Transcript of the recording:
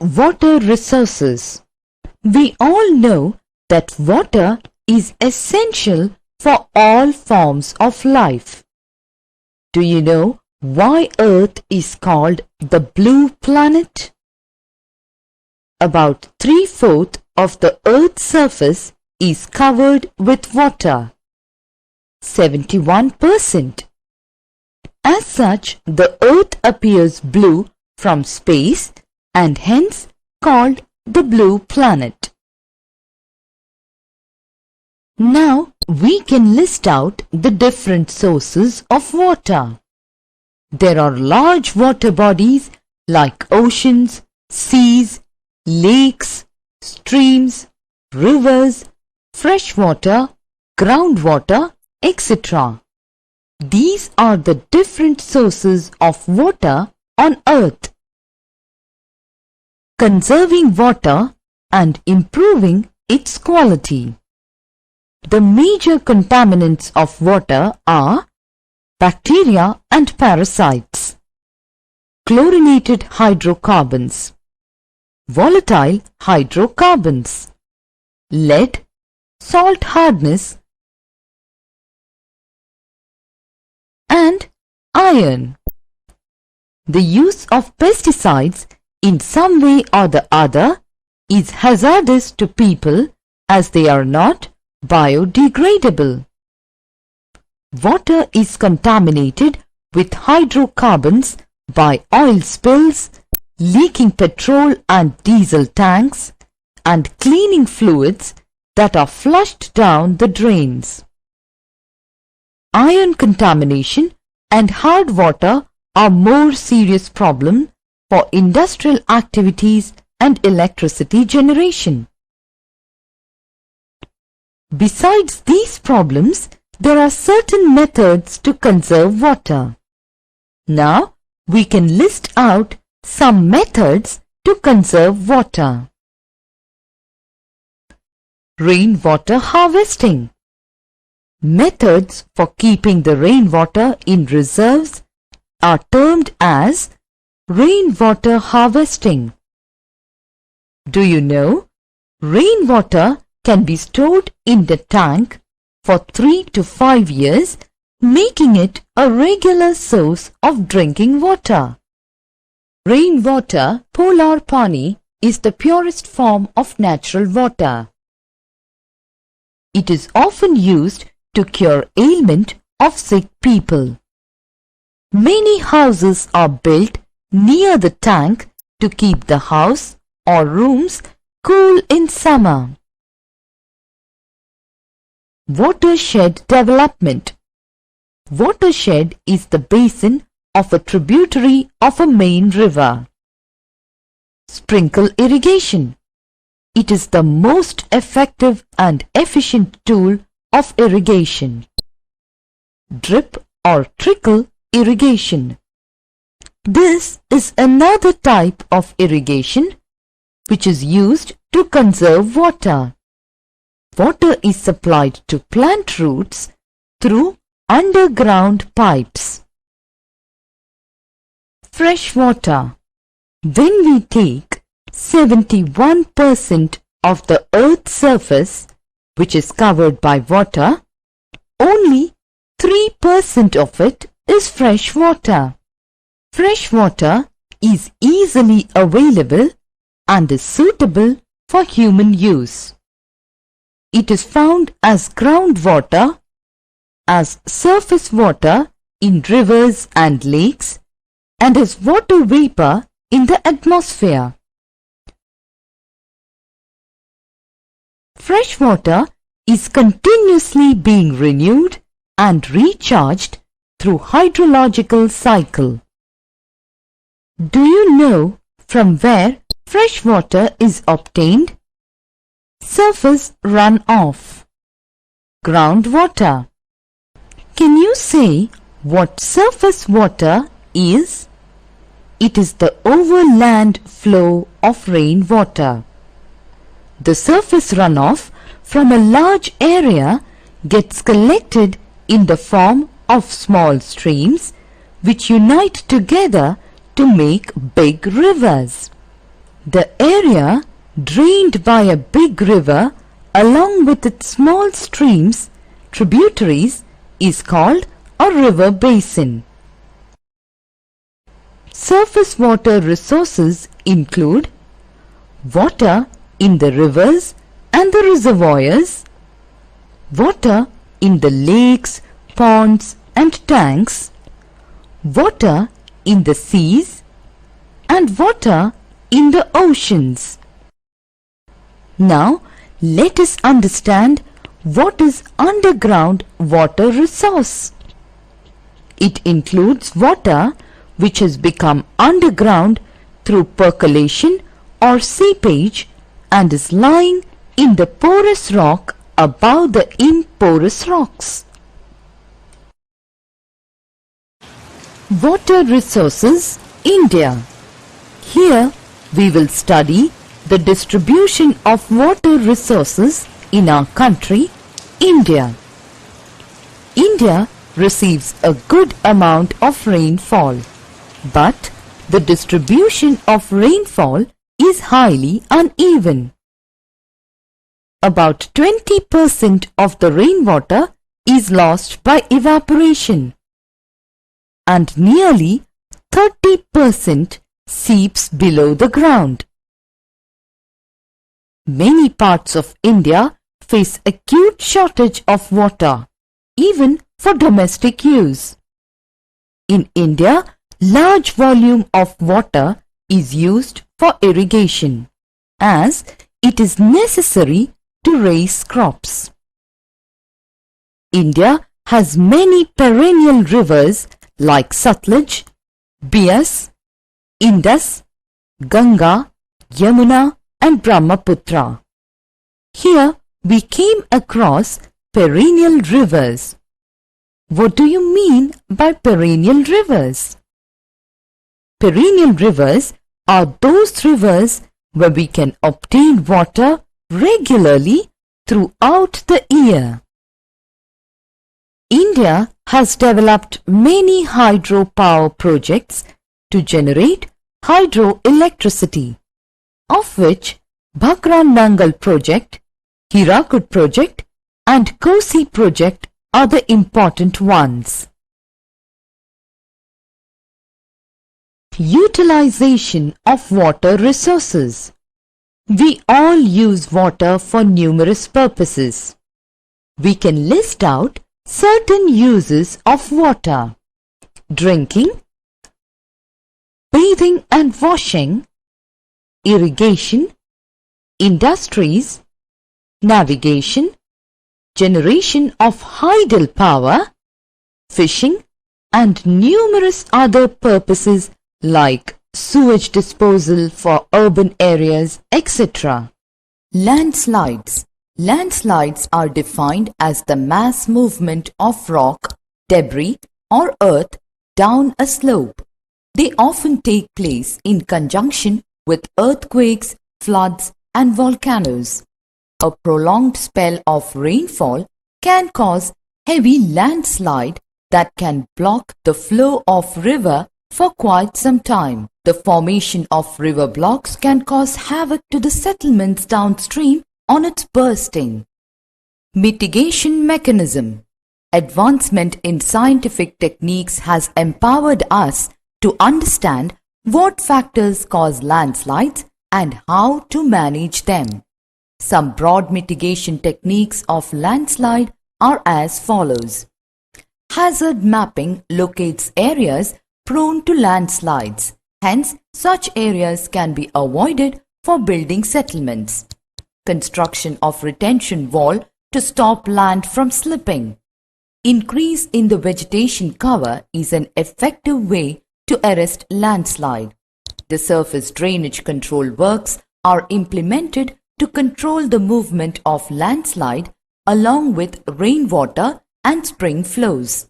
Water resources. We all know that water is essential for all forms of life. Do you know why Earth is called the blue planet? About 3/4 of the Earth's surface is covered with water. 71%. As such, the Earth appears blue from space and hence called the blue planet. Now we can list out the different sources of water. There are large water bodies like oceans, seas, lakes, streams, rivers, fresh water, groundwater, etc. These are the different sources of water on Earth. Conserving water and improving its quality. The major contaminants of water are bacteria and parasites, chlorinated hydrocarbons, volatile hydrocarbons, lead, salt hardness, and iron. The use of pesticides in some way or the other is hazardous to people as they are not biodegradable. Water is contaminated with hydrocarbons by oil spills, leaking petrol and diesel tanks, and cleaning fluids that are flushed down the drains. Iron contamination and hard water are more serious problems for industrial activities and electricity generation. Besides these problems, there are certain methods to conserve water. Now, we can list out some methods to conserve water. Rainwater harvesting. Methods for keeping the rainwater in reserves are termed as rainwater harvesting. Do you know? Rainwater can be stored in the tank for 3 to 5 years, making it a regular source of drinking water. Rainwater, polar pani, is the purest form of natural water. It is often used to cure ailment of sick people. Many houses are built near the tank to keep the house or rooms cool in summer. Watershed development. Watershed is the basin of a tributary of a main river. Sprinkle irrigation. It is the most effective and efficient tool of irrigation. Drip or trickle irrigation. This is another type of irrigation which is used to conserve water. Water is supplied to plant roots through underground pipes. Fresh water. When we take 71% of the Earth's surface, which is covered by water, only 3% of it is fresh water. Fresh water is easily available and is suitable for human use. It is found as groundwater, as surface water in rivers and lakes, and as water vapor in the atmosphere. Fresh water is continuously being renewed and recharged through hydrological cycle. Do you know from where fresh water is obtained? Surface runoff. Groundwater. Can you say what surface water is? It is the overland flow of rainwater. The surface runoff from a large area gets collected in the form of small streams which unite together to make big rivers. The area drained by a big river along with its small streams, tributaries, is called a river basin. Surface water resources include water in the rivers and the reservoirs, water in the lakes, ponds and tanks, water in the seas, and water in the oceans. Now, let us understand what is underground water resource. It includes water which has become underground through percolation or seepage and is lying in the porous rock above the imporous rocks. Water resources, India. Here we will study the distribution of water resources in our country, India. India receives a good amount of rainfall, but the distribution of rainfall is highly uneven. About 20% of the rainwater is lost by evaporation, and nearly 30% seeps below the ground. Many parts of India face acute shortage of water, even for domestic use. In India, large volume of water is used for irrigation, as it is necessary to raise crops. India has many perennial rivers like Satluj, Beas, Indus, Ganga, Yamuna and Brahmaputra. Here we came across perennial rivers. What do you mean by perennial rivers? Perennial rivers are those rivers where we can obtain water regularly throughout the year. India has developed many hydropower projects to generate hydroelectricity, of which Bhakra Nangal project, Hirakud project and Kosi project are the important ones. Utilization of water resources. We all use water for numerous purposes. We can list out certain uses of water: drinking, bathing and washing, irrigation, industries, navigation, generation of hydel power, fishing, and numerous other purposes like sewage disposal for urban areas, etc. Landslides. Landslides are defined as the mass movement of rock, debris, or earth down a slope. They often take place in conjunction with earthquakes, floods, and volcanoes. A prolonged spell of rainfall can cause heavy landslide that can block the flow of river for quite some time. The formation of river blocks can cause havoc to the settlements downstream on its bursting. Mitigation mechanism. Advancement in scientific techniques has empowered us to understand what factors cause landslides and how to manage them. Some broad mitigation techniques of landslide are as follows. Hazard mapping locates areas prone to landslides. Hence, such areas can be avoided for building settlements. Construction of retention wall to stop land from slipping. Increase in the vegetation cover is an effective way to arrest landslide. The surface drainage control works are implemented to control the movement of landslide along with rainwater and spring flows.